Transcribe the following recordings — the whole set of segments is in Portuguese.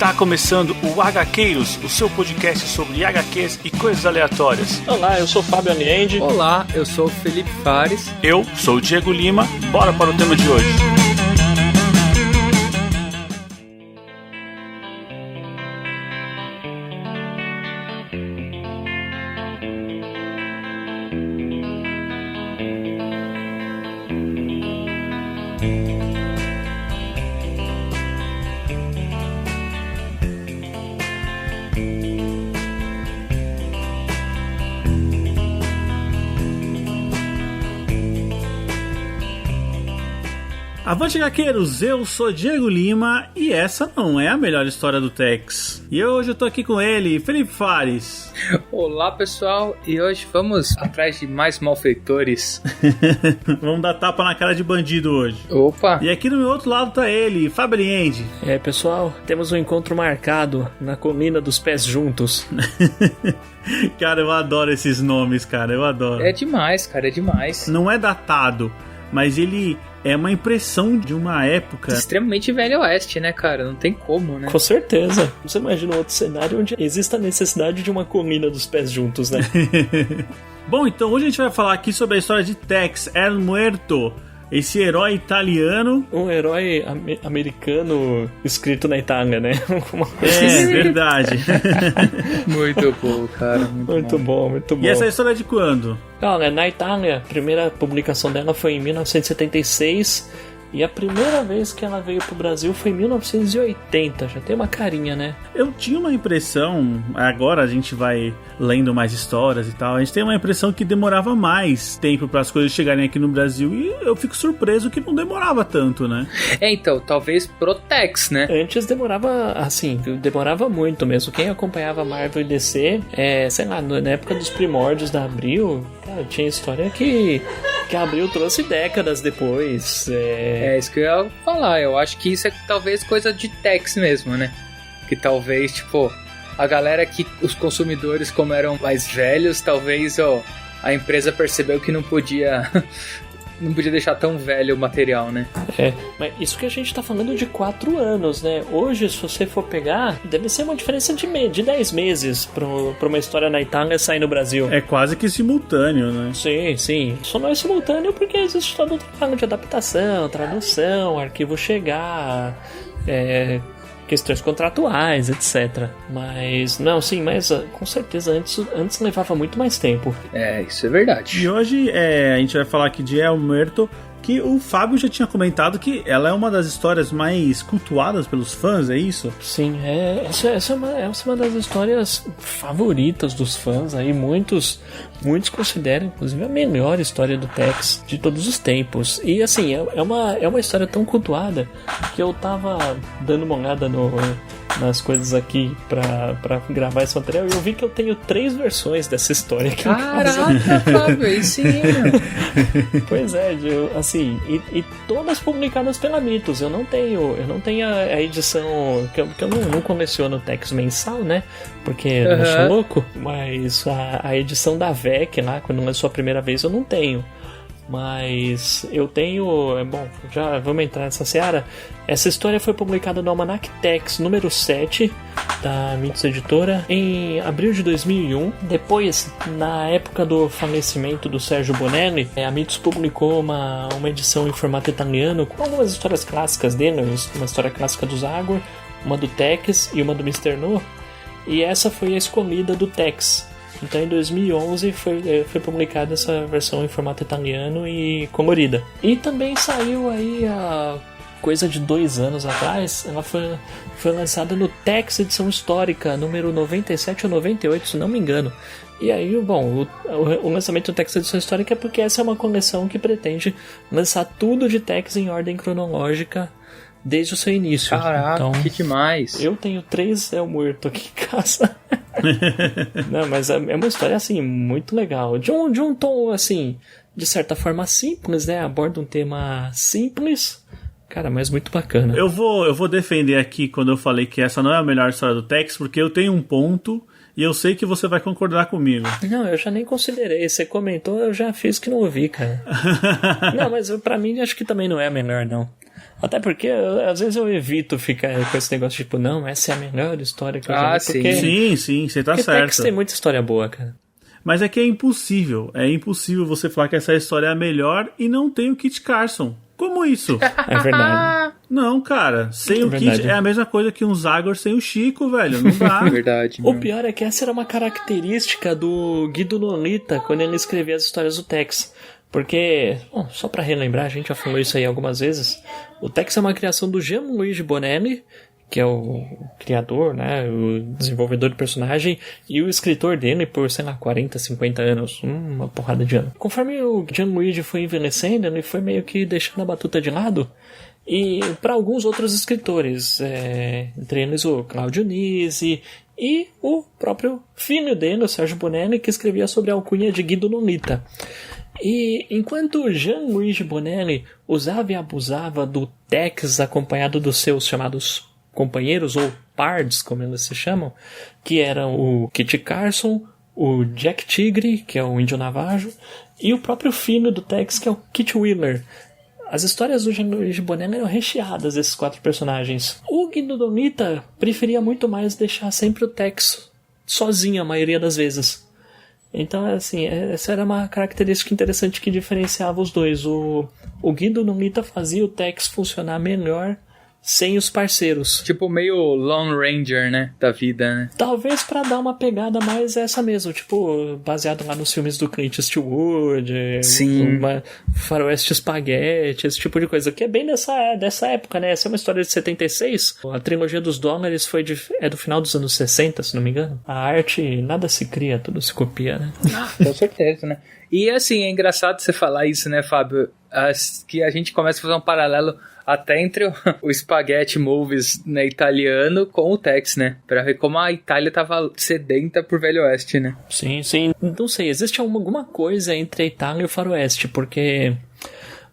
Está começando o HQueiros, o seu podcast sobre HQs e coisas aleatórias. Olá, eu sou o Fábio Aniende. Olá, eu sou o Felipe Fares. Eu sou o Diego Lima. Bora para o tema de hoje. Avante, HQueiros, eu sou Diego Lima e essa não é a melhor história do Tex. E hoje eu tô aqui com ele, Felipe Fares. Olá, pessoal, e hoje vamos atrás de mais malfeitores. Vamos dar tapa na cara de bandido hoje. Opa! E aqui do meu outro lado tá ele, Fábio Aniende. Pessoal, temos um encontro marcado na colina dos pés juntos. Cara, eu adoro esses nomes, cara, eu adoro. É demais, cara, é demais. Não é datado, mas ele é uma impressão de uma época extremamente velho oeste, né, cara? Não tem como, né? Com certeza. Você imagina um outro cenário onde exista a necessidade de uma colina dos pés juntos, né? Bom, então hoje a gente vai falar aqui sobre a história de Tex El Muerto, esse herói italiano. Um herói americano escrito na Itália, né? Verdade. Muito bom, cara. Muito bom, muito bom. E essa história é de quando? Olha, na Itália, a primeira publicação dela foi em 1976 e a primeira vez que ela veio pro Brasil foi em 1980. Já tem uma carinha, né? Eu tinha uma impressão, agora a gente vai lendo mais histórias e tal, a gente tem uma impressão que demorava mais tempo para as coisas chegarem aqui no Brasil e eu fico surpreso que não demorava tanto, né? Então, talvez pro Tex, né? Antes demorava, assim, demorava muito mesmo. Quem acompanhava Marvel e DC, sei lá, na época dos primórdios da Abril, cara, tinha história que a Abril trouxe décadas depois. É isso que eu ia falar. Eu acho que isso é talvez coisa de Tex mesmo, né? Que talvez, tipo, a galera que os consumidores, como eram mais velhos, talvez, a empresa percebeu que não podia deixar tão velho o material, né? Mas isso que a gente tá falando de 4 anos, né? Hoje, se você for pegar, deve ser uma diferença de 10 meses pra uma história na Itália sair no Brasil. É quase que simultâneo, né? Sim. Só não é simultâneo porque existe todo o trabalho de adaptação, tradução, arquivo chegar, questões contratuais, etc. Mas, não, sim, mas com certeza antes levava muito mais tempo. Isso é verdade. E hoje a gente vai falar aqui de El Muerto, que o Fábio já tinha comentado que ela é uma das histórias mais cultuadas pelos fãs, é isso? Sim, essa é uma das histórias favoritas dos fãs aí, muitos consideram, inclusive, a melhor história do Tex de todos os tempos. E assim, é uma história tão cultuada que eu tava dando uma olhada nas coisas aqui pra gravar esse material e eu vi que eu tenho 3 versões dessa história aqui. Caraca, Fábio, aí sim. Pois é, assim, e todas publicadas pela Mitos. Eu não tenho a edição que eu não coleciono o Tex mensal, né? Porque eu não sou louco, mas a edição da VEC lá, quando lançou a primeira vez, eu não tenho. Mas eu tenho... Bom, já vamos entrar nessa seara. Essa história foi publicada no Almanac Tex número 7 da Mitos Editora em abril de 2001. Depois, na época do falecimento do Sérgio Bonelli, a Mitos publicou uma edição em formato italiano com algumas histórias clássicas dele, uma história clássica do Zagor, uma do Tex e uma do Mr. No. E essa foi a escolhida do Tex. Então em 2011 foi publicada essa versão em formato italiano e colorida. E também saiu aí a coisa de 2 anos atrás, ela foi lançada no Tex edição histórica, número 97 ou 98, se não me engano. E aí, bom, o lançamento do Tex edição histórica é porque essa é uma coleção que pretende lançar tudo de Tex em ordem cronológica desde o seu início. Caraca, então, que demais. Eu tenho 3 El Muerto aqui em casa. Não, mas é uma história, assim, muito legal. De um tom, assim, de certa forma simples, né? Aborda um tema simples, cara, mas muito bacana. Eu vou defender aqui quando eu falei que essa não é a melhor história do Tex, porque eu tenho um ponto e eu sei que você vai concordar comigo. Não, eu já nem considerei. Você comentou, eu já fiz que não ouvi, cara. Não, mas pra mim acho que também não é a melhor, não. Até porque, às vezes, eu evito ficar com esse negócio, tipo, não, essa é a melhor história que eu já vi. Porque... Sim, você tá porque certo. Tex tem muita história boa, cara. Mas é que é impossível você falar que essa história é a melhor e não tem o Kit Carson. Como isso? É verdade. Não, cara, sem o Kit é a mesma coisa que um Zagor sem o Chico, velho, não dá. É verdade. O pior é que essa era uma característica do Guido Nolita quando ele escrevia as histórias do Tex. Porque, bom, só pra relembrar, a gente já falou isso aí algumas vezes, o Tex é uma criação do Gianluigi Bonelli, que é o criador, né, o desenvolvedor do personagem, e o escritor dele por, sei lá, 40, 50 anos, uma porrada de anos. Conforme o Gianluigi foi envelhecendo, ele foi meio que deixando a batuta de lado, e para alguns outros escritores, entre eles o Claudio Nisi e o próprio filho dele, o Sérgio Bonelli, que escrevia sobre a alcunha de Guido Nolita. E enquanto Gianluigi Bonelli usava e abusava do Tex acompanhado dos seus chamados companheiros, ou pards, como eles se chamam, que eram o Kit Carson, o Jack Tigre, que é o Índio Navajo, e o próprio filho do Tex, que é o Kit Wheeler. As histórias do Gianluigi Bonelli eram recheadas desses 4 personagens. O Guido Nolita preferia muito mais deixar sempre o Tex sozinho a maioria das vezes. Então, assim, essa era uma característica interessante que diferenciava os dois. O Guido Nolita fazia o Tex funcionar melhor sem os parceiros. Tipo meio Lone Ranger, né? Da vida, né? Talvez pra dar uma pegada mais essa mesmo. Tipo, baseado lá nos filmes do Clint Eastwood. Sim. Faroeste Spaghetti, esse tipo de coisa. Que é bem dessa época, né? Essa é uma história de 76. A trilogia dos dólares é do final dos anos 60, se não me engano. A arte, nada se cria, tudo se copia, né? Com certeza, né? E assim, é engraçado você falar isso, né, Fábio? Que a gente começa a fazer um paralelo até entre o Spaghetti Movies, né, italiano com o Tex, né? Pra ver como a Itália tava sedenta por Velho Oeste, né? Sim. Não sei, existe alguma coisa entre a Itália e o Faroeste, porque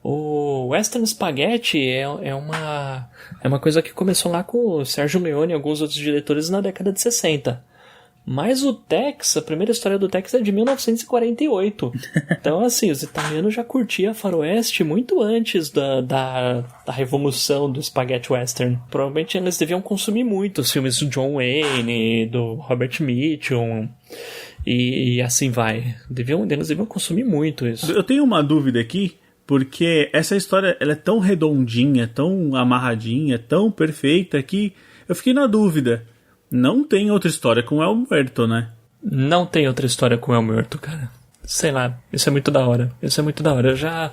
o Western Spaghetti é uma coisa que começou lá com o Sergio Leone e alguns outros diretores na década de 60. Mas o Tex, a primeira história do Tex é de 1948. Então, assim, os italianos já curtiam Faroeste muito antes da revolução do Spaghetti Western. Provavelmente eles deviam consumir muito os filmes do John Wayne, do Robert Mitchum, e assim vai. Eles deviam consumir muito isso. Eu tenho uma dúvida aqui, porque essa história ela é tão redondinha, tão amarradinha, tão perfeita, que eu fiquei na dúvida. Não tem outra história com El Muerto, né? Não tem outra história com El Muerto, cara. Sei lá, isso é muito da hora. Eu já...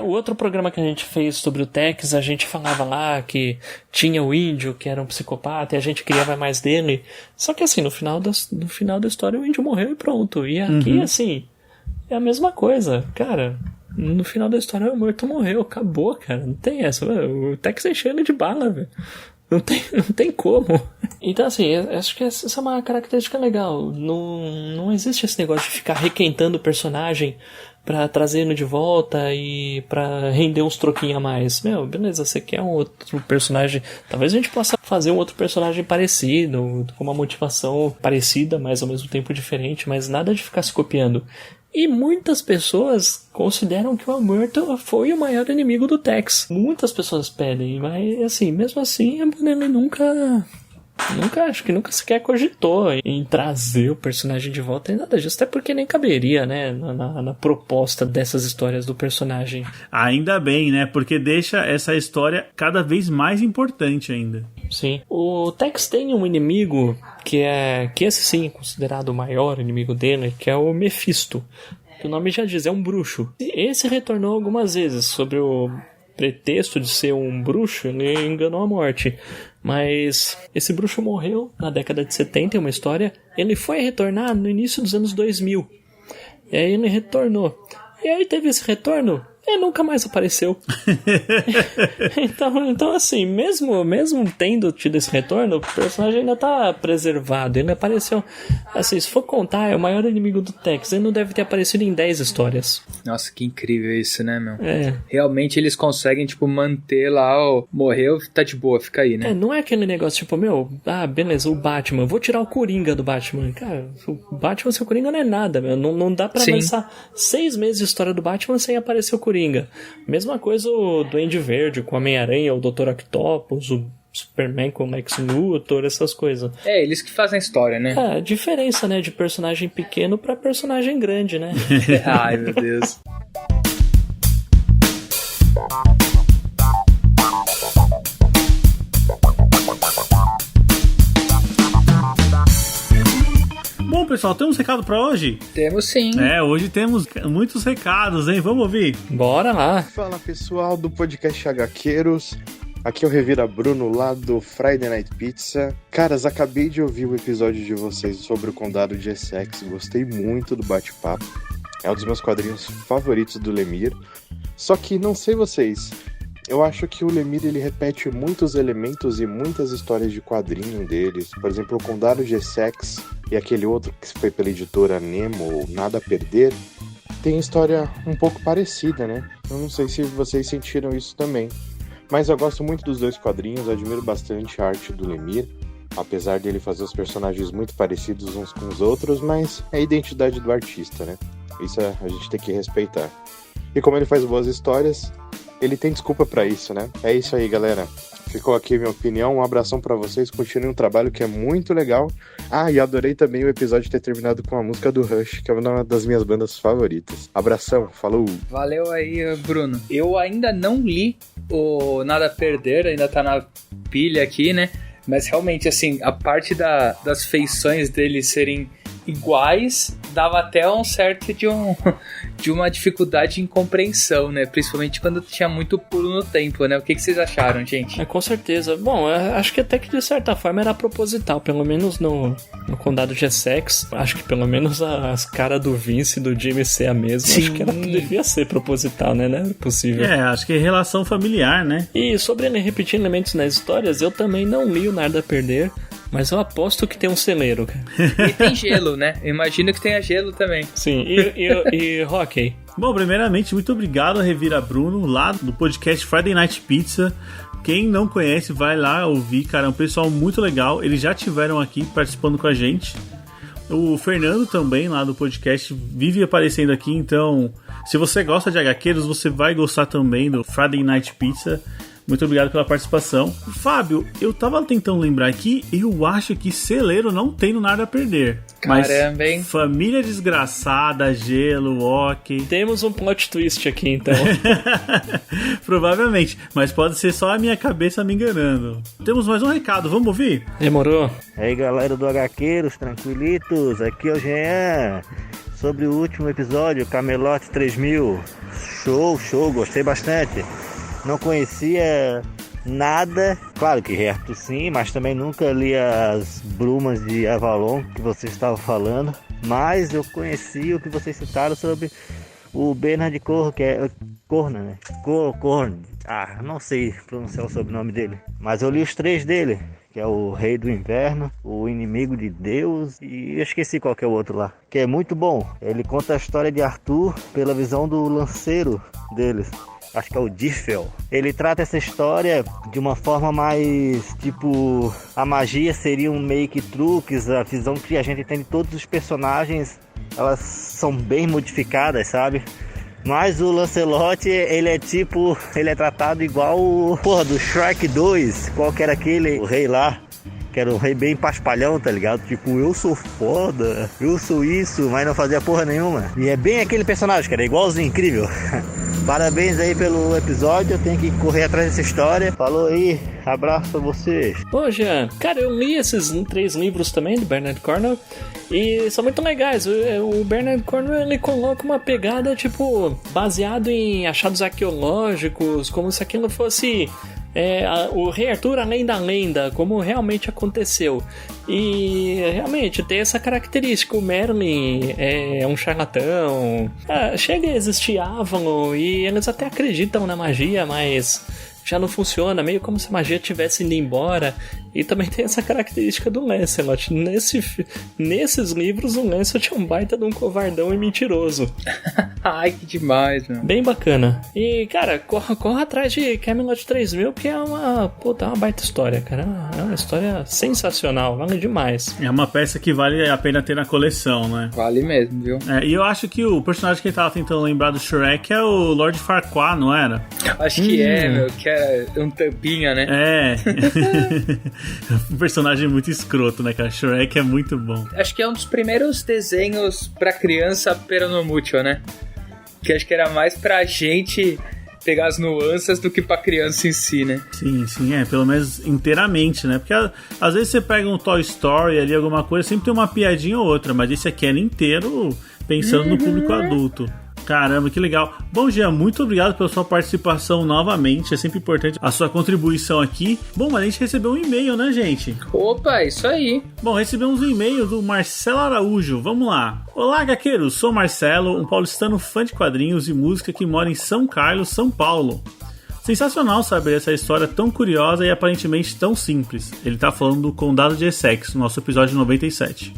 o outro programa que a gente fez sobre o Tex, a gente falava lá que tinha o índio, que era um psicopata, e a gente queria ver mais dele. Só que assim, no final da história o índio morreu e pronto. E aqui, assim, é a mesma coisa. Cara, no final da história o Muerto morreu, acabou, cara. Não tem essa. O Tex encheu ele de bala, velho. Não tem como. Então, assim, acho que essa é uma característica legal. Não existe esse negócio de ficar requentando o personagem pra trazer ele de volta e pra render uns troquinhos a mais. Meu, beleza, você quer um outro personagem. Talvez a gente possa fazer um outro personagem parecido, com uma motivação parecida, mas ao mesmo tempo diferente, mas nada de ficar se copiando. E muitas pessoas consideram que o El Muerto foi o maior inimigo do Tex. Muitas pessoas pedem, mas assim, mesmo assim, a Bonelli acho que nunca sequer cogitou em trazer o personagem de volta e nada disso, até porque nem caberia, né, na proposta dessas histórias do personagem. Ainda bem, né, porque deixa essa história cada vez mais importante ainda. Sim. O Tex tem um inimigo que esse sim é considerado o maior inimigo dele, que é o Mephisto. Que o nome já diz, é um bruxo. Esse retornou algumas vezes sobre o pretexto de ser um bruxo, ele enganou a morte. Mas esse bruxo morreu na década de 70, é uma história. Ele foi retornar no início dos anos 2000. E aí ele retornou. E aí teve esse retorno e nunca mais apareceu. então, assim, mesmo tendo tido esse retorno, o personagem ainda tá preservado. Ele apareceu... Assim, se for contar, é o maior inimigo do Tex. Ele não deve ter aparecido em 10 histórias. Nossa, que incrível isso, né, meu? É. Realmente eles conseguem, tipo, manter lá, ó, morreu, tá de boa, fica aí, né? Não é aquele negócio, tipo, beleza, o Batman, vou tirar o Coringa do Batman. Cara, o Batman sem o Coringa não é nada, meu. Não dá pra avançar 6 meses de história do Batman sem aparecer o Coringa. Coringa. Mesma coisa o Duende Verde com o Homem-Aranha, o Dr. Octopus, o Superman com o Lex Luthor, essas coisas. Eles que fazem a história, né? A diferença, né, de personagem pequeno pra personagem grande, né? Ai, meu Deus. Bom, pessoal, temos recado pra hoje? Temos sim. Hoje temos muitos recados, hein? Vamos ouvir? Bora lá. Fala, pessoal do podcast HQueiros. Aqui é o Revira Bruno, lá do Friday Night Pizza. Caras, acabei de ouvir o episódio de vocês sobre o Condado de Essex. Gostei muito do bate-papo. É um dos meus quadrinhos favoritos do Lemire. Só que, não sei vocês, eu acho que o Lemire ele repete muitos elementos e muitas histórias de quadrinho deles. Por exemplo, o Condado de Essex e aquele outro que foi pela editora Nemo, Nada a Perder, tem história um pouco parecida, né? Eu não sei se vocês sentiram isso também. Mas eu gosto muito dos dois quadrinhos, admiro bastante a arte do Lemire, apesar dele fazer os personagens muito parecidos uns com os outros, mas é a identidade do artista, né? Isso a gente tem que respeitar. E como ele faz boas histórias, ele tem desculpa pra isso, né? É isso aí, galera. Ficou aqui a minha opinião, um abração pra vocês, continuem um trabalho que é muito legal. E adorei também o episódio ter terminado com a música do Rush, que é uma das minhas bandas favoritas. Abração, falou! Valeu aí, Bruno. Eu ainda não li o Nada a Perder, ainda tá na pilha aqui, né? Mas realmente, assim, a parte das feições dele serem iguais dava até um certo de uma dificuldade em compreensão, né? Principalmente quando tinha muito pulo no tempo, né? O que vocês acharam, gente? Com certeza. Bom, acho que até que de certa forma era proposital, pelo menos no Condado de Essex. Acho que pelo menos as caras do Vince e do Jimmy ser a mesma. Sim. Acho que devia ser proposital, né? Não era possível. Acho que é relação familiar, né? E sobre ele repetir elementos nas histórias, eu também não li o Nada a Perder, mas eu aposto que tem um celeiro, cara. E tem gelo, né? Eu imagino que tenha gelo também. Sim, e Rocky? Bom, primeiramente, muito obrigado a Revira Bruno, lá do podcast Friday Night Pizza. Quem não conhece, vai lá ouvir, cara, é um pessoal muito legal. Eles já estiveram aqui participando com a gente. O Fernando também, lá do podcast, vive aparecendo aqui. Então, se você gosta de HQueiros, você vai gostar também do Friday Night Pizza. Muito obrigado pela participação. Fábio, eu tava tentando lembrar aqui, eu acho que celeiro não tem no Nada a Perder. Caramba, hein? Mas Família Desgraçada, Gelo, Ok. Temos um plot twist aqui, então. Provavelmente, mas pode ser só a minha cabeça me enganando. Temos mais um recado, vamos ouvir? Demorou? E aí, galera do HQueiros, tranquilitos, aqui é o Jean. Sobre o último episódio, Camelote 3000. Show, gostei bastante. Não conhecia nada, claro que Herto sim, mas também nunca li as Brumas de Avalon que vocês estavam falando. Mas eu conheci o que vocês citaram sobre o Bernard Cornwell, que é Corna, né? Corn. Não sei pronunciar o sobrenome dele, mas eu li os 3 dele, que é o Rei do Inverno, o Inimigo de Deus e eu esqueci qual que é o outro lá, que é muito bom. Ele conta a história de Arthur pela visão do lanceiro deles. Acho que é o Diffel. Ele trata essa história de uma forma mais, tipo, a magia seria um meio que truques, a visão que a gente tem de todos os personagens, elas são bem modificadas, sabe? Mas o Lancelot, ele é tratado igual o, do Shrek 2, qual que era aquele, o rei lá, que era um rei bem paspalhão, tá ligado? Tipo, eu sou foda, eu sou isso, mas não fazia porra nenhuma. E é bem aquele personagem, cara, igualzinho, incrível. Parabéns aí pelo episódio, eu tenho que correr atrás dessa história. Falou aí, abraço pra vocês. Ô Jean, cara, eu li esses 3 livros também do Bernard Cornwell e são muito legais. O Bernard Cornwell, ele coloca uma pegada, tipo, baseado em achados arqueológicos, como se aquilo fosse o Rei Arthur além da lenda, como realmente aconteceu. E realmente tem essa característica. O Merlin é um charlatão. Chega a existir Avalon e eles até acreditam na magia, mas já não funciona, meio como se a magia tivesse indo embora. E também tem essa característica do Lancelot. Nesses livros, o Lancelot é um baita de um covardão e mentiroso. Ai, que demais, meu. Bem bacana. E, cara, corra atrás de Camelot 3000, porque é uma baita história, cara. É uma história sensacional, vale demais. É uma peça que vale a pena ter na coleção, né? Vale mesmo, viu? E eu acho que o personagem que ele tava tentando lembrar do Shrek é o Lord Farquaad, não era? Acho que meu, que é um tampinha, né? Um personagem muito escroto, né, cara? Shrek é muito bom. Acho que é um dos primeiros desenhos pra criança peronomútil, né? Que acho que era mais pra gente pegar as nuances do que pra criança em si, né? Sim, pelo menos inteiramente, né? Porque às vezes você pega um Toy Story ali, alguma coisa, sempre tem uma piadinha ou outra, mas esse aqui era inteiro pensando no público adulto. Caramba, que legal. Bom, Jean, muito obrigado pela sua participação novamente. É sempre importante a sua contribuição aqui. Bom, mas a gente recebeu um e-mail, né, gente? Opa, isso aí. Bom, recebemos um e-mail do Marcelo Araújo. Vamos lá. Olá, gaqueiros. Sou Marcelo, um paulistano fã de quadrinhos e música que mora em São Carlos, São Paulo. Sensacional saber essa história tão curiosa e aparentemente tão simples. Ele tá falando do Condado de Essex, no nosso episódio 97.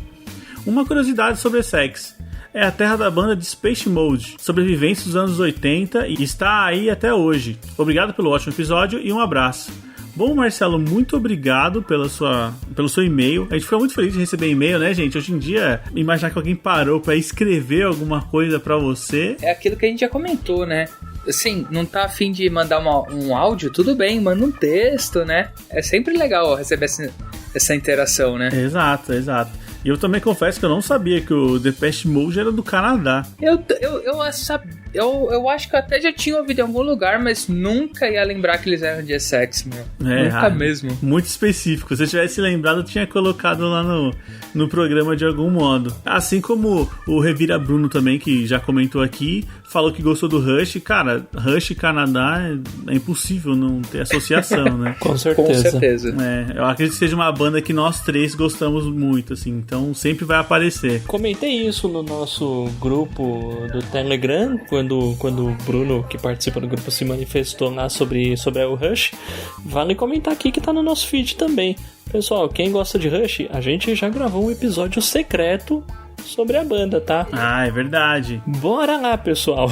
Uma curiosidade sobre Essex. É a terra da banda de Depeche Mode, sobreviventes dos anos 80 e está aí até hoje. Obrigado pelo ótimo episódio e um abraço. Bom, Marcelo, muito obrigado pelo seu e-mail. A gente ficou muito feliz de receber e-mail, né, gente? Hoje em dia, imaginar que alguém parou para escrever alguma coisa para você... É aquilo que a gente já comentou, né? Assim, não tá a fim de mandar um áudio? Tudo bem, manda um texto, né? É sempre legal receber essa interação, né? Exato. E eu também confesso que eu não sabia que o Depeche Mode era do Canadá. Eu acho que eu até já tinha ouvido em algum lugar, mas nunca ia lembrar que eles eram de Essex, meu. Nunca mesmo. Muito específico. Se eu tivesse lembrado, eu tinha colocado lá no programa de algum modo. Assim como o Revira Bruno também, que já comentou aqui, falou que gostou do Rush. Cara, Rush e Canadá é impossível não ter associação, né? Com certeza. Eu acredito que seja uma banda que nós três gostamos muito, assim. Então sempre vai aparecer. Comentei isso no nosso grupo do Telegram, quando o Bruno, que participa do grupo, se manifestou lá sobre o Rush. Vale comentar aqui que tá no nosso feed também. Pessoal, quem gosta de Rush, a gente já gravou um episódio secreto sobre a banda, tá? Ah, é verdade. Bora lá, pessoal.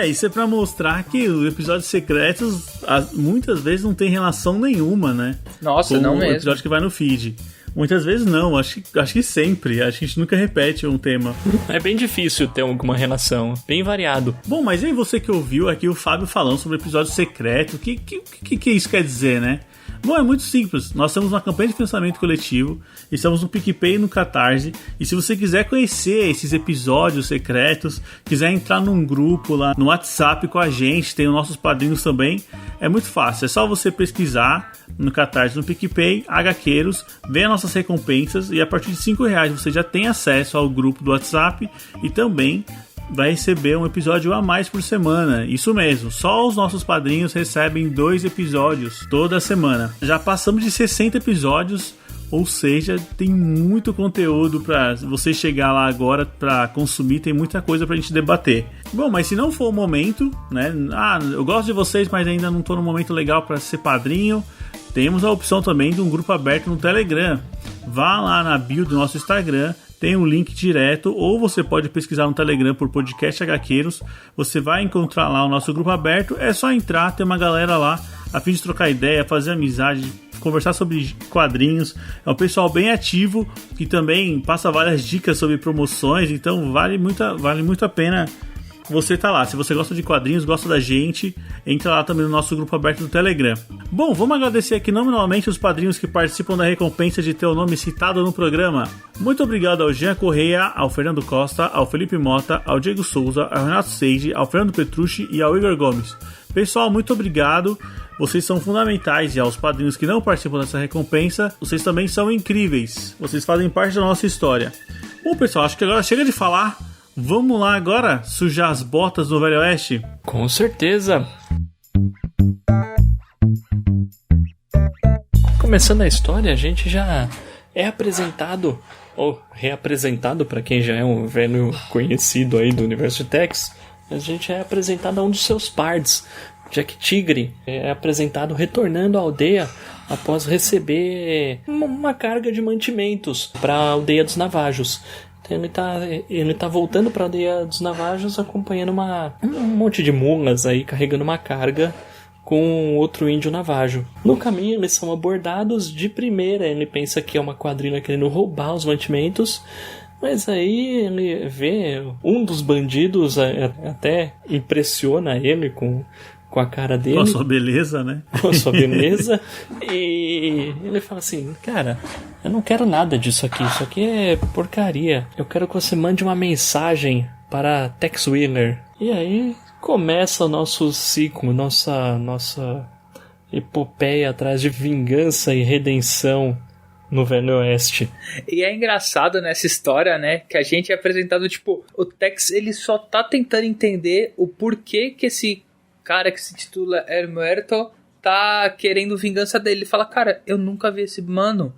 Isso é pra mostrar que os episódios secretos muitas vezes não tem relação nenhuma, né? Nossa, não mesmo. O episódio que vai no feed. Muitas vezes não, acho que sempre. Acho que a gente nunca repete um tema. É bem difícil ter alguma relação, bem variado. Bom, mas e aí você que ouviu aqui o Fábio falando sobre episódio secreto, o que isso quer dizer, né? Bom, é muito simples. Nós temos uma campanha de financiamento coletivo, estamos no PicPay e no Catarse, e se você quiser conhecer esses episódios secretos, quiser entrar num grupo lá no WhatsApp com a gente, tem os nossos padrinhos também, é muito fácil. É só você pesquisar no Catarse, no PicPay, HQueiros, ver as nossas recompensas, e a partir de R$5 você já tem acesso ao grupo do WhatsApp e também vai receber um episódio a mais por semana. Isso mesmo, só os nossos padrinhos recebem 2 episódios toda semana. Já passamos de 60 episódios, ou seja, tem muito conteúdo para você chegar lá agora para consumir, tem muita coisa pra gente debater. Bom, mas se não for o momento, né? Eu gosto de vocês, mas ainda não tô no momento legal para ser padrinho. Temos a opção também de um grupo aberto no Telegram. Vá lá na bio do nosso Instagram, tem um link direto, ou você pode pesquisar no Telegram por Podcast HQueiros. Você vai encontrar lá o nosso grupo aberto. É só entrar, tem uma galera lá a fim de trocar ideia, fazer amizade, conversar sobre quadrinhos. É um pessoal bem ativo que também passa várias dicas sobre promoções. Então vale muito a pena você tá lá. Se você gosta de quadrinhos, gosta da gente, entra lá também no nosso grupo aberto do Telegram. Bom, vamos agradecer aqui nominalmente os padrinhos que participam da recompensa de ter o nome citado no programa. Muito obrigado ao Jean Correia, ao Fernando Costa, ao Felipe Mota, ao Diego Souza, ao Renato Seide, ao Fernando Petrucci e ao Igor Gomes. Pessoal, muito obrigado. Vocês são fundamentais, e aos padrinhos que não participam dessa recompensa, vocês também são incríveis. Vocês fazem parte da nossa história. Bom, pessoal, acho que agora chega de falar. Vamos lá agora sujar as botas do Velho Oeste? Com certeza! Começando a história, a gente já é apresentado, ou reapresentado para quem já é um velho conhecido aí do universo de Tex, a gente é apresentado a um dos seus pards, Jack Tigre é apresentado retornando à aldeia após receber uma carga de mantimentos para a aldeia dos Navajos. Então ele tá voltando para a aldeia dos Navajos acompanhando um monte de mulas aí, carregando uma carga com outro índio navajo. No caminho eles são abordados de primeira, ele pensa que é uma quadrilha querendo roubar os mantimentos, mas aí ele vê um dos bandidos, até impressiona ele com a cara dele. Com a sua beleza, né? Com a sua beleza. E ele fala assim, cara, eu não quero nada disso aqui é porcaria. Eu quero que você mande uma mensagem para Tex Willer. E aí começa o nosso ciclo, nossa epopeia atrás de vingança e redenção no Velho Oeste. E é engraçado nessa história, né, que a gente é apresentado, tipo, o Tex, ele só tá tentando entender o porquê que esse cara que se titula El Muerto tá querendo vingança dele. Ele fala, cara, eu nunca vi esse mano.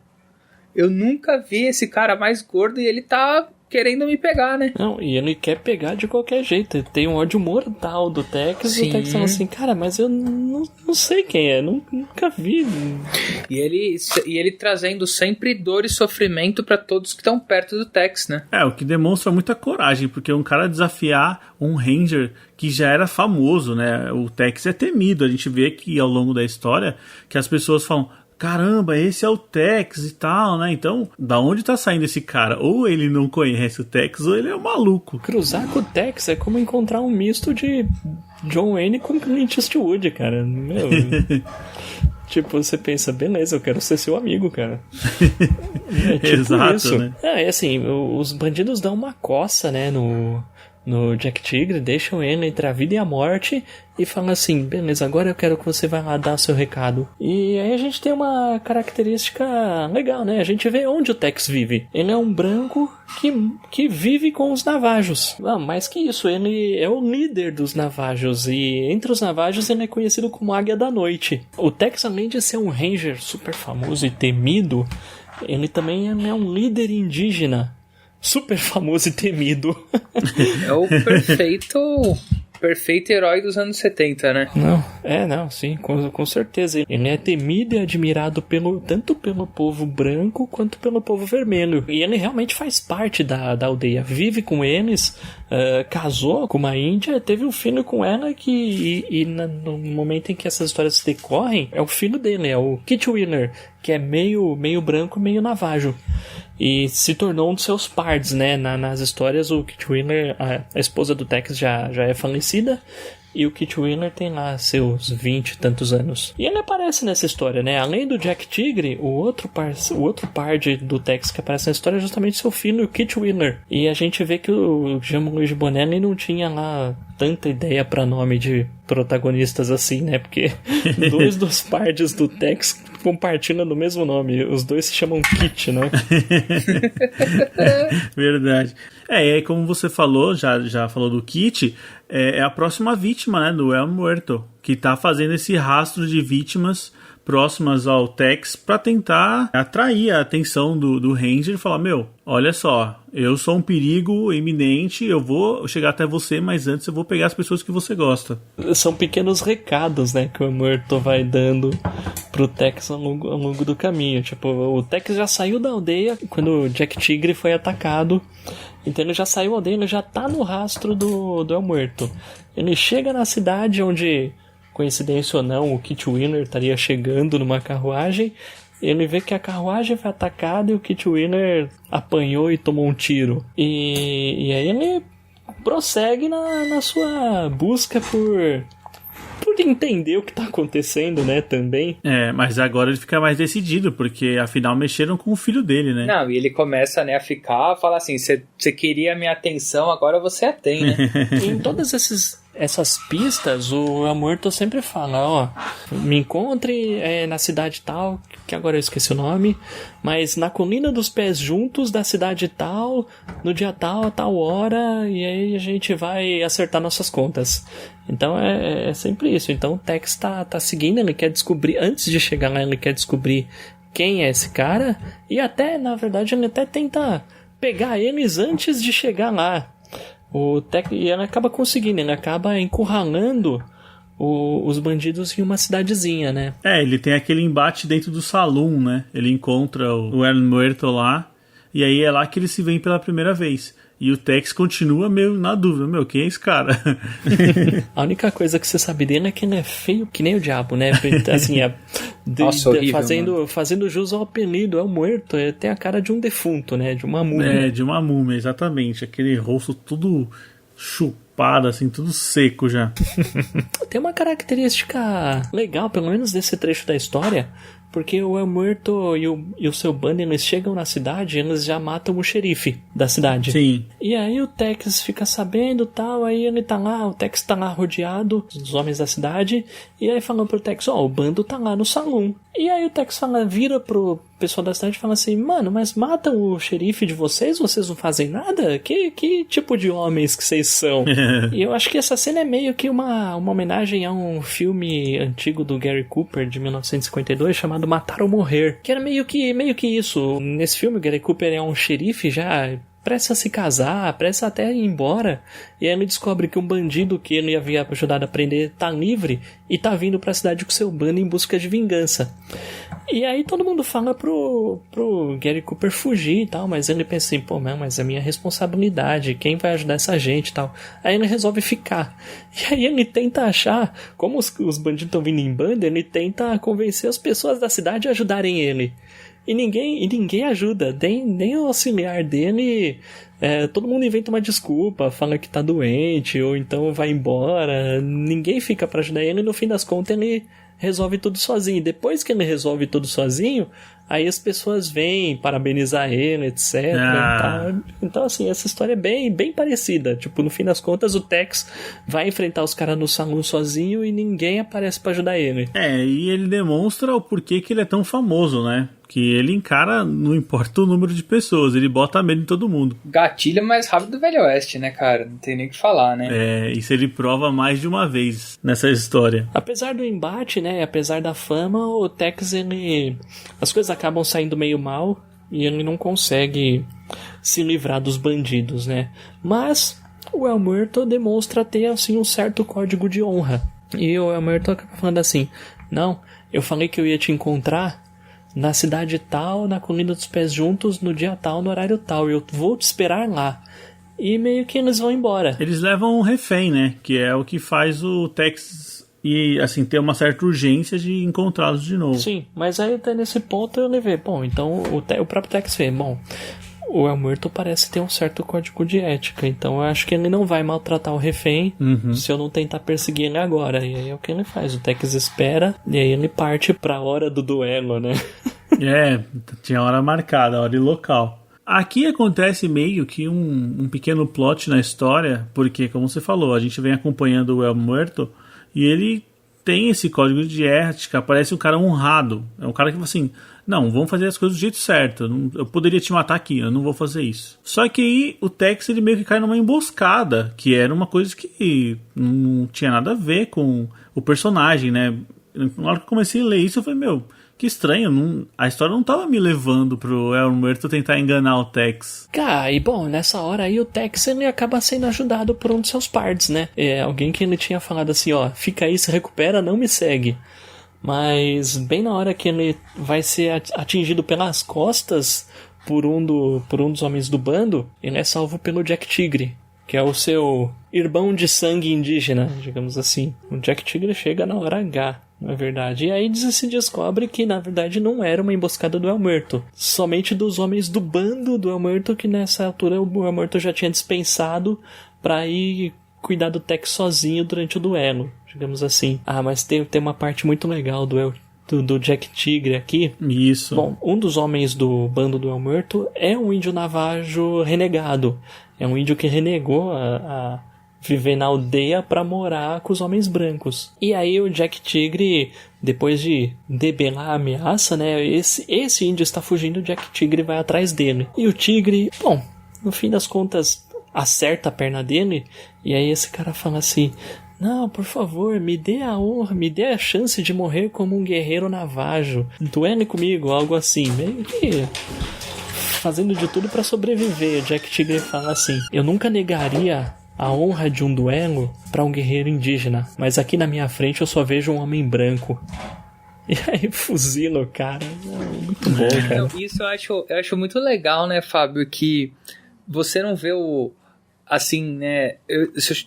Eu nunca vi esse cara mais gordo e ele tá querendo me pegar, né? Não, e ele quer pegar de qualquer jeito. Ele tem um ódio mortal do Tex. Sim. E o Tex fala assim, cara, mas eu não sei quem é, nunca vi. E ele trazendo sempre dor e sofrimento pra todos que estão perto do Tex, né? O que demonstra muita coragem, porque um cara desafiar um Ranger que já era famoso, né? O Tex é temido. A gente vê que ao longo da história que as pessoas falam, caramba, esse é o Tex e tal, né? Então, da onde tá saindo esse cara? Ou ele não conhece o Tex, ou ele é um maluco. Cruzar com o Tex é como encontrar um misto de John Wayne com Clint Eastwood, cara. Meu... Tipo, você pensa, beleza, eu quero ser seu amigo, cara. É tipo Exato, isso. né? É assim, os bandidos dão uma coça, né, no Jack Tigre, deixam ele entre a vida e a morte e falam assim, beleza, agora eu quero que você vá lá dar seu recado. E aí a gente tem uma característica legal, né? A gente vê onde o Tex vive. Ele é um branco que vive com os Navajos. Mais que isso, ele é o líder dos Navajos e entre os Navajos ele é conhecido como Águia da Noite. O Tex, além de ser um ranger super famoso e temido, ele também é um líder indígena super famoso e temido. É o perfeito herói dos anos 70, né? Não, sim, com certeza. Ele é temido e admirado tanto pelo povo branco quanto pelo povo vermelho. E ele realmente faz parte da aldeia. Vive com eles, casou com uma índia, teve um filho com ela no momento em que essas histórias se decorrem, é o filho dele, é o Kit Wheeler, que é meio branco, meio navajo. E se tornou um dos seus pards, né? Nas histórias, o Kit Wheeler, a esposa do Tex já é falecida, e o Kit Wheeler tem lá seus 20 e tantos anos. E ele aparece nessa história, né? Além do Jack Tigre, o outro pard do Tex que aparece na história é justamente seu filho, o Kit Wheeler. E a gente vê que o Jean-Louis Bonelli não tinha lá tanta ideia pra nome de protagonistas assim, né? Porque dois dos pards do Tex compartilham do mesmo nome. Os dois se chamam Kit, né? Verdade. E aí, como você falou, já falou do Kit, é a próxima vítima, né, do El Muerto, que tá fazendo esse rastro de vítimas próximas ao Tex para tentar atrair a atenção do Ranger e falar, olha só, eu sou um perigo iminente, eu vou chegar até você, mas antes eu vou pegar as pessoas que você gosta. São pequenos recados, né, que o Muerto vai dando pro Tex ao longo do caminho. Tipo, o Tex já saiu da aldeia quando o Jack Tigre foi atacado, então ele já saiu da aldeia, ele já tá no rastro do El Muerto. Ele chega na cidade onde, coincidência ou não, o Kit Wheeler estaria chegando numa carruagem. Ele vê que a carruagem foi atacada e o Kit Wheeler apanhou e tomou um tiro. E aí ele prossegue na sua busca por entender o que tá acontecendo, né, também. Mas agora ele fica mais decidido, porque afinal mexeram com o filho dele, né? Não, e ele começa, né, a falar assim, você queria a minha atenção, agora você a tem, né? Em todas essas pistas, o El Muerto sempre fala, me encontre na cidade tal, que agora eu esqueci o nome, mas na colina dos pés juntos da cidade tal, no dia tal, a tal hora, e aí a gente vai acertar nossas contas. Então é sempre isso. Então o Tex tá seguindo, ele quer descobrir, antes de chegar lá, ele quer descobrir quem é esse cara, e até, na verdade, ele até tenta pegar eles antes de chegar lá. E ele acaba conseguindo, ele acaba encurralando os bandidos em uma cidadezinha, né? Ele tem aquele embate dentro do saloon, né? Ele encontra o El Muerto lá, e aí é lá que eles se veem pela primeira vez. E o Tex continua meio na dúvida, quem é esse cara? A única coisa que você sabe dele é que ele é feio que nem o diabo, né? Assim, Nossa, horrível, fazendo jus ao apelido, é o Muerto, tem a cara de um defunto, né? De uma múmia. De uma múmia, exatamente. Aquele rosto tudo chupado, assim, tudo seco já. Tem uma característica legal, pelo menos desse trecho da história, porque o El Muerto e o seu bando, eles chegam na cidade e eles já matam o xerife da cidade. Sim. E aí o Tex fica sabendo e tal, aí ele tá lá, o Tex tá lá rodeado dos homens da cidade, e aí falam pro Tex, o bando tá lá no salão. E aí o Tex vira pro pessoal da cidade e fala assim, mano, mas matam o xerife de vocês não fazem nada? Que tipo de homens que vocês são? E eu acho que essa cena é meio que uma homenagem a um filme antigo do Gary Cooper, de 1952, chamado Matar ou Morrer, que era meio que isso. Nesse filme, o Gary Cooper é um xerife já prestes a se casar, prestes até a ir embora, e aí ele descobre que um bandido que ele havia ajudado a prender tá livre e tá vindo pra cidade com seu bando em busca de vingança. E aí todo mundo fala pro Gary Cooper fugir e tal, mas ele pensa assim, mas é minha responsabilidade, quem vai ajudar essa gente e tal. Aí ele resolve ficar. E aí ele tenta achar, como os bandidos estão vindo em banda, ele tenta convencer as pessoas da cidade a ajudarem ele. E ninguém ajuda, nem o auxiliar dele, todo mundo inventa uma desculpa, fala que tá doente, ou então vai embora, ninguém fica pra ajudar ele, e no fim das contas ele resolve tudo sozinho. Depois que ele resolve tudo sozinho, aí as pessoas vêm parabenizar ele, etc. Então, assim, essa história é bem parecida. Tipo, no fim das contas, o Tex vai enfrentar os caras no salão sozinho e ninguém aparece pra ajudar ele. E ele demonstra o porquê que ele é tão famoso, né? Que ele encara, não importa o número de pessoas, ele bota medo em todo mundo. Gatilho mais rápido do Velho Oeste, né, cara? Não tem nem o que falar, né? Isso ele prova mais de uma vez nessa história. Apesar do embate, né, apesar da fama, o Tex, as coisas acabam saindo meio mal e ele não consegue se livrar dos bandidos, né? Mas o El Muerto demonstra ter, assim, um certo código de honra. E o El Muerto acaba falando assim, não, eu falei que eu ia te encontrar na cidade tal, na Colina dos Pés Juntos, no dia tal, no horário tal. Eu vou te esperar lá. E meio que eles vão embora. Eles levam um refém, né? Que é o que faz o Tex ter uma certa urgência de encontrá-los de novo. Sim, mas aí até nesse ponto ele vê, então o próprio Tex vê, o El Muerto parece ter um certo código de ética, então eu acho que ele não vai maltratar o refém se eu não tentar perseguir ele agora. E aí é o que ele faz, o Tex espera e aí ele parte pra hora do duelo, né? Tinha hora marcada, hora e local. Aqui acontece meio que um pequeno plot na história, porque, como você falou, a gente vem acompanhando o El Muerto e ele tem esse código de ética, parece um cara honrado. É um cara que, assim, não, vamos fazer as coisas do jeito certo. Eu poderia te matar aqui, eu não vou fazer isso. Só que aí o Tex, ele meio que cai numa emboscada, que era uma coisa que não tinha nada a ver com o personagem, né? Na hora que eu comecei a ler isso, eu falei, que estranho, a história não tava me levando pro El Muerto tentar enganar o Tex. Cara, e nessa hora aí o Tex, ele acaba sendo ajudado por um dos seus pards, né? Alguém que ele tinha falado assim, fica aí, se recupera, não me segue. Mas bem na hora que ele vai ser atingido pelas costas por um dos homens do bando, ele é salvo pelo Jack Tigre, que é o seu irmão de sangue indígena, digamos assim. O Jack Tigre chega na hora H, na verdade. E aí se descobre que, na verdade, não era uma emboscada do El Muerto. Somente dos homens do bando do El Muerto, que nessa altura o El Muerto já tinha dispensado pra ir cuidar do Tex sozinho durante o duelo, digamos assim. Mas tem uma parte muito legal do Jack Tigre aqui. Isso. Bom, um dos homens do bando do El Muerto é um índio navajo renegado. É um índio que renegou a viver na aldeia pra morar com os homens brancos. E aí o Jack Tigre, depois de debelar a ameaça, né, esse índio está fugindo, o Jack Tigre vai atrás dele. E o tigre, no fim das contas, acerta a perna dele, e aí esse cara fala assim, não, por favor, me dê a honra, me dê a chance de morrer como um guerreiro navajo. Duele comigo, algo assim, meio que fazendo de tudo pra sobreviver. O Jack Tigre fala assim, eu nunca negaria a honra de um duelo pra um guerreiro indígena, mas aqui na minha frente eu só vejo um homem branco. E aí fuzila o cara. Muito bom, cara. Não, isso eu acho muito legal, né, Fábio, que você não vê assim, né,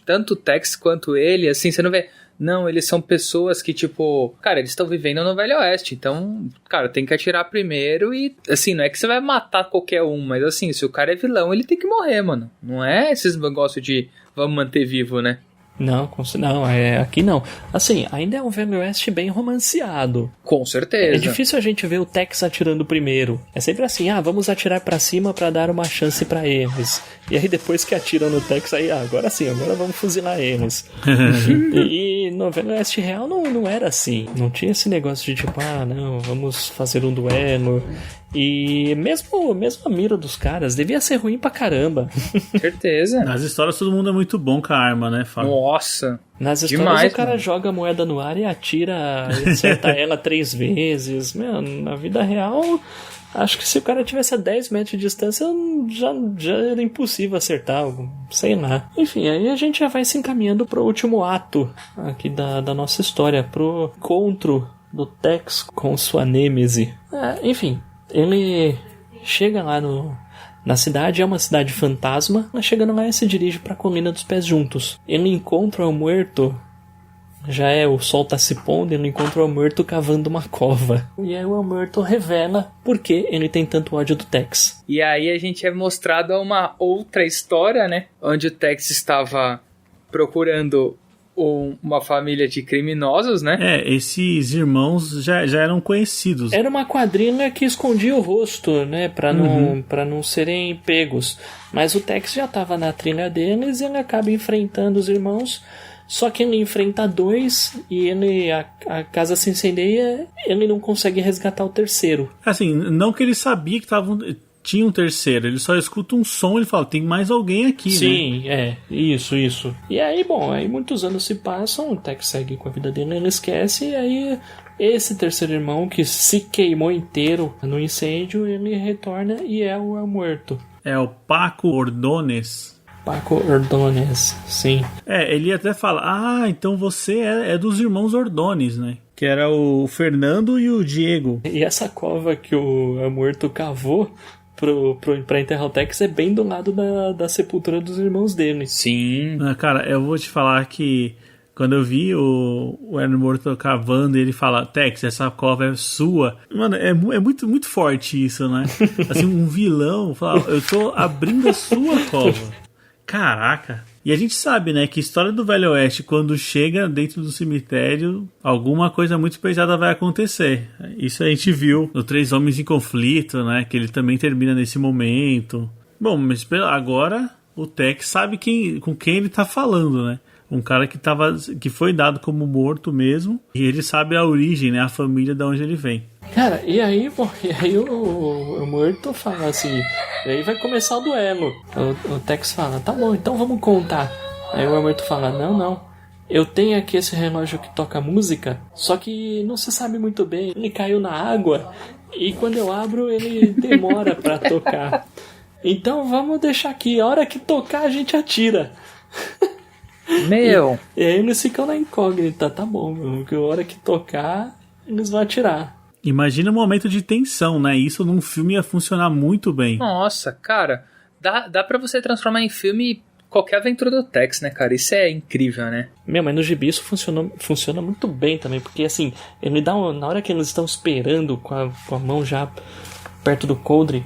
tanto o Tex quanto ele, assim, você não vê, não, eles são pessoas que, tipo, cara, eles estão vivendo no Velho Oeste, então, cara, tem que atirar primeiro e, assim, não é que você vai matar qualquer um, mas, assim, se o cara é vilão, ele tem que morrer, mano. Não é esses negócios de vamos manter vivo, né? Não, aqui não. Assim, ainda é um Velho Oeste bem romanceado. Com certeza. É difícil a gente ver o Tex atirando primeiro. É sempre assim, vamos atirar pra cima pra dar uma chance pra eles. E aí depois que atiram no Tex, aí, agora sim, agora vamos fuzilar eles. E no Velho Oeste real não era assim. Não tinha esse negócio de tipo, não, vamos fazer um duelo. E mesmo a mira dos caras devia ser ruim pra caramba. Certeza. Nas histórias todo mundo é muito bom com a arma, né, Fábio? Nossa. Nas histórias demais, o cara mano. joga a moeda no ar e atira, acerta ela 3 vezes. Meu, na vida real, acho que se o cara tivesse a 10 metros de distância, já era impossível acertar, sei lá. Enfim, aí a gente já vai se encaminhando pro último ato aqui da nossa história, pro encontro do Tex com sua nêmese. Enfim, ele chega lá na cidade, é uma cidade fantasma, mas chegando lá ele se dirige para a Colina dos Pés Juntos. Ele encontra o Muerto, o sol tá se pondo, ele encontra o Muerto cavando uma cova. E aí o Muerto revela por que ele tem tanto ódio do Tex. E aí a gente é mostrado uma outra história, né? Onde o Tex estava procurando uma família de criminosos, né? Esses irmãos já eram conhecidos. Era uma quadrilha que escondia o rosto, né, pra não serem pegos. Mas o Tex já tava na trilha deles e ele acaba enfrentando os irmãos. Só que ele enfrenta 2 e a casa se incendeia, ele não consegue resgatar o terceiro. Assim, não que ele sabia que tinha um terceiro, ele só escuta um som e ele fala, tem mais alguém aqui, Sim, né? Isso. E aí, aí muitos anos se passam, o Tex segue com a vida dele, ele esquece, e aí esse terceiro irmão que se queimou inteiro no incêndio, ele retorna e é o Muerto. É o Paco Ordonez. Paco Ordonez, sim. Ele até fala, então você é dos irmãos Ordonez, né? Que era o Fernando e o Diego. E essa cova que o Muerto cavou pra enterrar o Tex é bem do lado da sepultura dos irmãos dele. Sim. Cara, eu vou te falar que quando eu vi o Hernando Morto cavando e ele fala, Tex, essa cova é sua. Mano, é muito, muito forte isso, né? Assim, um vilão fala, eu tô abrindo a sua cova. Caraca. E a gente sabe, né, que a história do Velho Oeste, quando chega dentro do cemitério, alguma coisa muito pesada vai acontecer. Isso a gente viu no 3 Homens em Conflito, né, que ele também termina nesse momento. Bom, mas agora o Tex sabe com quem ele tá falando, né? Um cara que foi dado como morto mesmo, e ele sabe a origem, né, a família de onde ele vem. Cara, e aí o Muerto fala assim, e aí vai começar o duelo. O Tex fala, tá bom, então vamos contar. Aí o Muerto fala, não, eu tenho aqui esse relógio que toca música, só que não se sabe muito bem, ele caiu na água, e quando eu abro ele demora pra tocar. Então vamos deixar aqui, a hora que tocar a gente atira. Meu! E aí eles ficam na incógnita, tá bom, porque a hora que tocar eles vão atirar. Imagina um momento de tensão, né? Isso num filme ia funcionar muito bem. Nossa, cara, dá pra você transformar em filme qualquer aventura do Tex, né, cara? Isso é incrível, né? Mas no gibi isso funciona muito bem também, porque assim, ele dá na hora que eles estão esperando com a mão já perto do coldre,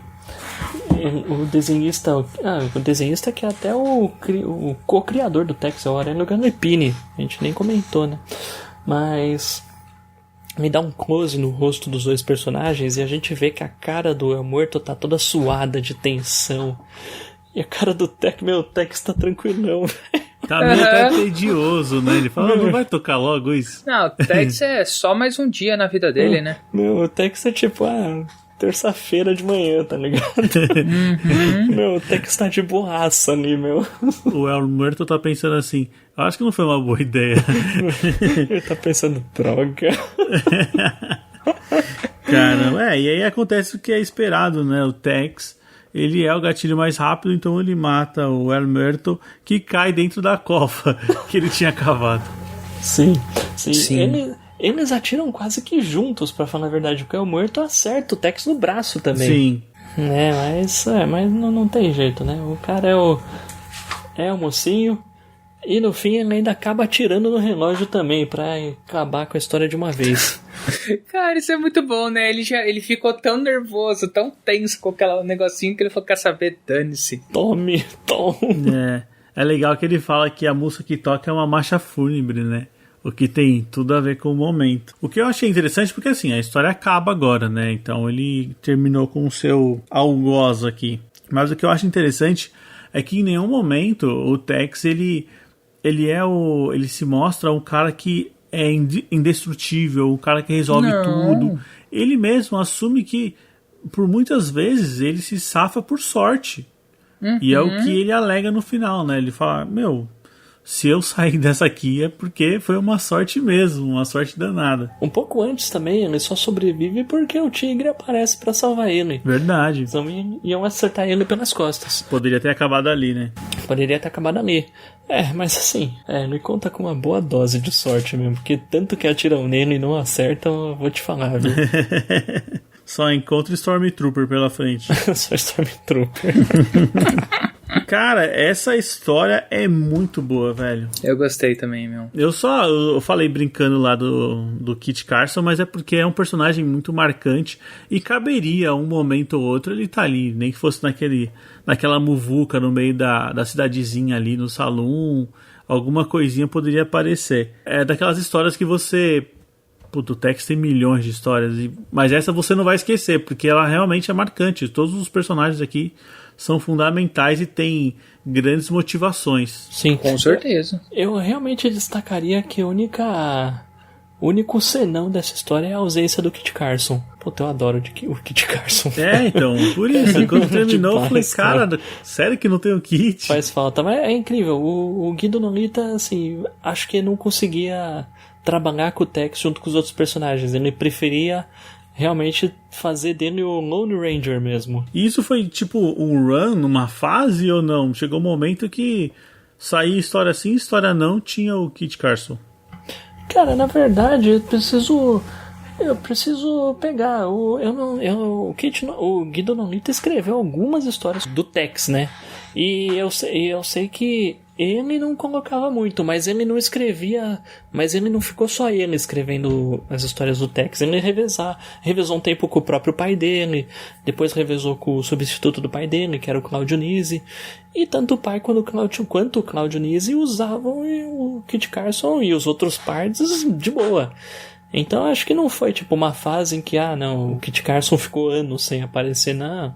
o desenhista que é até o co-criador do Tex, é o Aurélio Gallepini, a gente nem comentou, né? Mas me dá um close no rosto dos dois personagens e a gente vê que a cara do Muerto tá toda suada de tensão. E a cara do Tex, o Tex tá tranquilão. Tá meio até tedioso, né? Ele fala, não vai tocar logo isso? Não, o Tex é só mais um dia na vida dele, né? O Tex é tipo, terça-feira de manhã, tá ligado? O Tex tá de boaça ali, O El Muerto tá pensando assim, eu acho que não foi uma boa ideia. Ele tá pensando, droga. Caramba, e aí acontece o que é esperado, né? O Tex, ele é o gatilho mais rápido, então ele mata o El Muerto, que cai dentro da cova que ele tinha cavado. Sim. Eles atiram quase que juntos, pra falar a verdade, porque o El Muerto acerta o Tex no braço também. Sim. Mas não tem jeito, né? O cara é o mocinho, e no fim ele ainda acaba atirando no relógio também, pra acabar com a história de uma vez. Cara, isso é muito bom, né? Ele ficou tão nervoso, tão tenso com aquele negocinho que ele falou, quer saber, dane-se. Tome. É legal que ele fala que a música que toca é uma marcha fúnebre, né? O que tem tudo a ver com o momento. O que eu achei interessante, porque assim, a história acaba agora, né? Então ele terminou com o seu algoz aqui. Mas o que eu acho interessante é que em nenhum momento o Tex, ele se mostra um cara que é indestrutível, um cara que resolve tudo. Ele mesmo assume que, por muitas vezes, ele se safa por sorte. E é o que ele alega no final, né? Ele fala, se eu sair dessa aqui é porque foi uma sorte mesmo, uma sorte danada. Um pouco antes também, ele só sobrevive porque o tigre aparece pra salvar ele. Verdade. Então iam acertar ele pelas costas. Poderia ter acabado ali, né? Poderia ter acabado ali. Mas assim, ele conta com uma boa dose de sorte mesmo, porque tanto que atiram nele e não acertam, eu vou te falar, viu? Só encontra Stormtrooper pela frente. Só Stormtrooper. Cara, essa história é muito boa, velho. Eu gostei também, meu. Eu falei brincando lá do Kit Carson, mas é porque é um personagem muito marcante e caberia um momento ou outro ele tá ali, nem que fosse naquela muvuca no meio da cidadezinha ali no salão, alguma coisinha poderia aparecer. É daquelas histórias que você... O Tex tem milhões de histórias, mas essa você não vai esquecer, porque ela realmente é marcante. Todos os personagens aqui são fundamentais e têm grandes motivações. Sim, com certeza. Eu realmente destacaria que o único senão dessa história é a ausência do Kit Carson. Eu adoro o Kit Carson. Então, por isso, quando terminou, eu falei, cara, sério que não tem o Kit? Faz falta, mas é incrível. O Guido Nolita, assim, acho que não conseguia trabalhar com o Tex junto com os outros personagens. Ele preferia realmente fazer dele o Lone Ranger mesmo. E isso foi tipo um run numa fase ou não? Chegou um momento que saía história sim, história não, tinha o Kit Carson. Cara, na verdade, eu preciso pegar. O Guido Nolita escreveu algumas histórias do Tex, né? E eu sei que ele não colocava muito, mas ele não escrevia. Mas ele não ficou só ele escrevendo as histórias do Tex. Ele revezou um tempo com o próprio pai dele, depois revezou com o substituto do pai dele, que era o Claudio Nisi. E tanto o pai quanto o Claudio Nisi usavam o Kit Carson e os outros partes de boa. Então acho que não foi tipo uma fase em que o Kit Carson ficou anos sem aparecer, não.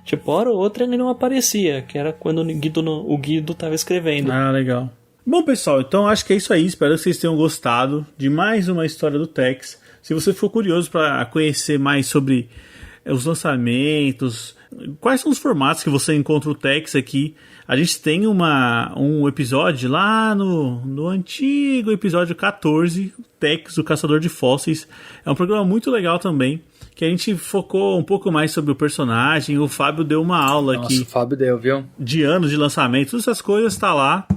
Tipo, hora ou outra ele não aparecia, que era quando o Guido tava escrevendo. Ah, legal. Bom, pessoal, então acho que é isso aí. Espero que vocês tenham gostado de mais uma história do Tex. Se você for curioso para conhecer mais sobre os lançamentos, quais são os formatos que você encontra o Tex aqui, a gente tem um episódio lá no antigo episódio 14, Tex, o Caçador de Fósseis. É um programa muito legal também, que a gente focou um pouco mais sobre o personagem. O Fábio deu uma aula aqui. Nossa, o Fábio deu, viu? De anos de lançamento, todas essas coisas tá lá.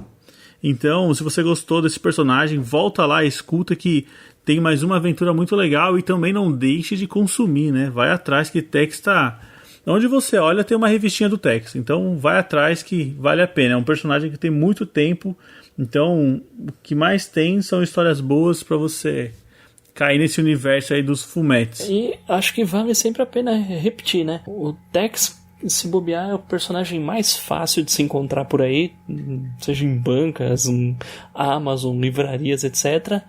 Então, se você gostou desse personagem, volta lá, escuta que tem mais uma aventura muito legal e também não deixe de consumir, né? Vai atrás que Tex tá... Onde você olha tem uma revistinha do Tex, então vai atrás que vale a pena. É um personagem que tem muito tempo, então o que mais tem são histórias boas para você cair nesse universo aí dos fumetes. E acho que vale sempre a pena repetir, né? O Tex, se bobear, é o personagem mais fácil de se encontrar por aí, seja em bancas, Amazon, livrarias, etc.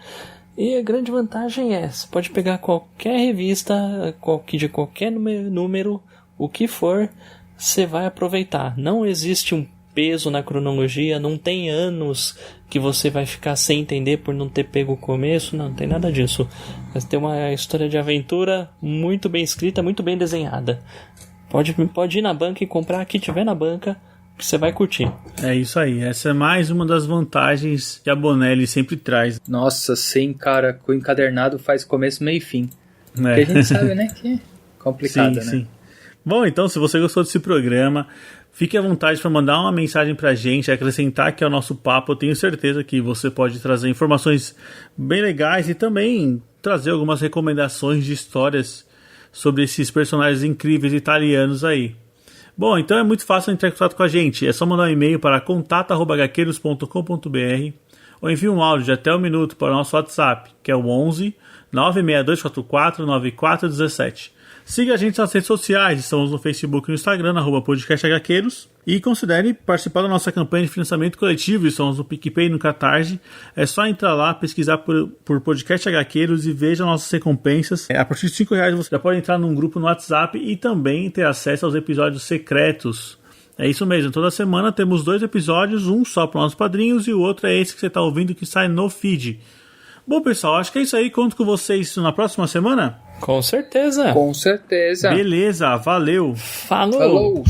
E a grande vantagem é, você pode pegar qualquer revista, de qualquer número, o que for, você vai aproveitar. Não existe um peso na cronologia, não tem anos que você vai ficar sem entender por não ter pego o começo, não tem nada disso. Mas tem uma história de aventura muito bem escrita, muito bem desenhada. Pode ir na banca e comprar o que tiver na banca, que você vai curtir. É isso aí, essa é mais uma das vantagens que a Bonelli sempre traz. Nossa, sim, cara, com o encadernado faz começo, meio e fim. Porque a gente sabe, né, que é complicado, sim, né? Sim. Bom, então, se você gostou desse programa, fique à vontade para mandar uma mensagem para a gente, acrescentar aqui ao nosso papo. Eu tenho certeza que você pode trazer informações bem legais e também trazer algumas recomendações de histórias sobre esses personagens incríveis italianos aí. Bom, então é muito fácil entrar em contato com a gente. É só mandar um e-mail para contato@gaqueiros.com.br ou envie um áudio de até 1 minuto para o nosso WhatsApp, que é o 11 96244 9417. Siga a gente nas redes sociais, estamos no Facebook e no Instagram, @podcastHQueiros. E considere participar da nossa campanha de financiamento coletivo, estamos no PicPay e no Catarse. É só entrar lá, pesquisar por Podcast HQueiros e veja nossas recompensas. A partir de R$5 você já pode entrar num grupo no WhatsApp e também ter acesso aos episódios secretos. É isso mesmo, toda semana temos 2 episódios, um só para os nossos padrinhos e o outro é esse que você está ouvindo que sai no feed. Bom, pessoal, acho que é isso aí. Conto com vocês na próxima semana. Com certeza. Com certeza. Beleza, valeu. Falou.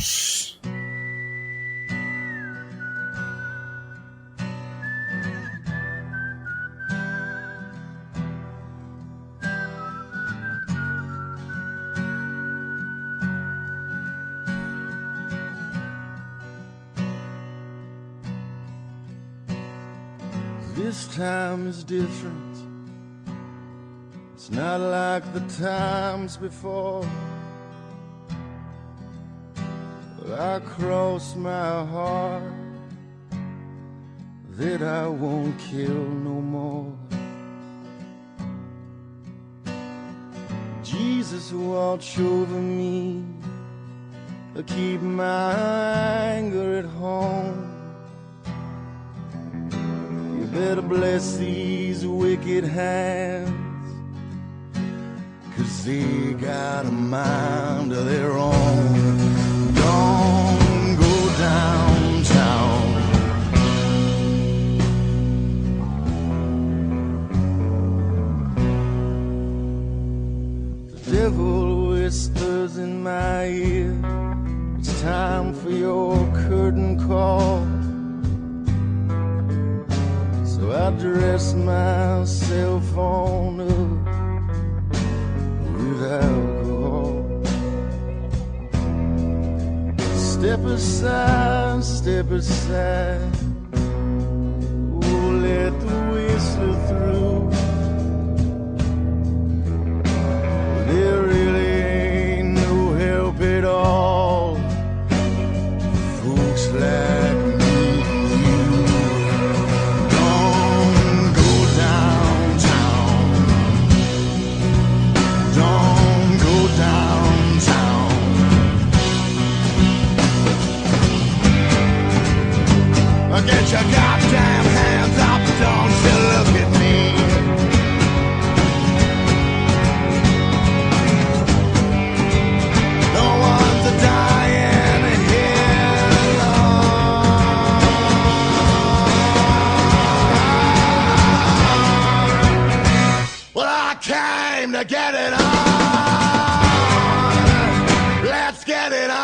This time is different. It's not like the times before. But I cross my heart that I won't kill no more. Jesus, watch over me, keep my anger at home. You better bless these wicked hands, 'cause they got a mind of their own. Don't go downtown. The devil whispers in my ear, it's time for your curtain call. So I dress myself on up with alcohol. Step aside, step aside. Oh, let the whistler through. There really ain't no help at all for folks like me and you. Don't go downtown. Don't go downtown. Get your goddamn hands up, don't you look at me. No one's a dying here alone. Well, I came to get it on. Let's get it on.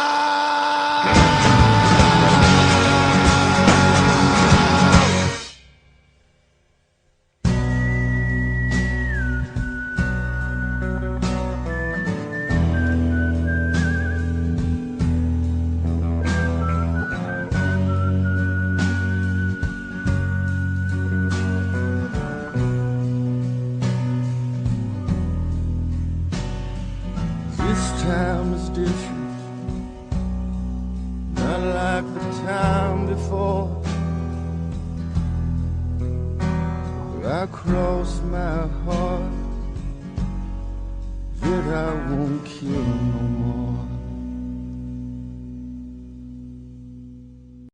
This time is different, not like the time before. I cross my heart that I won't kill no more.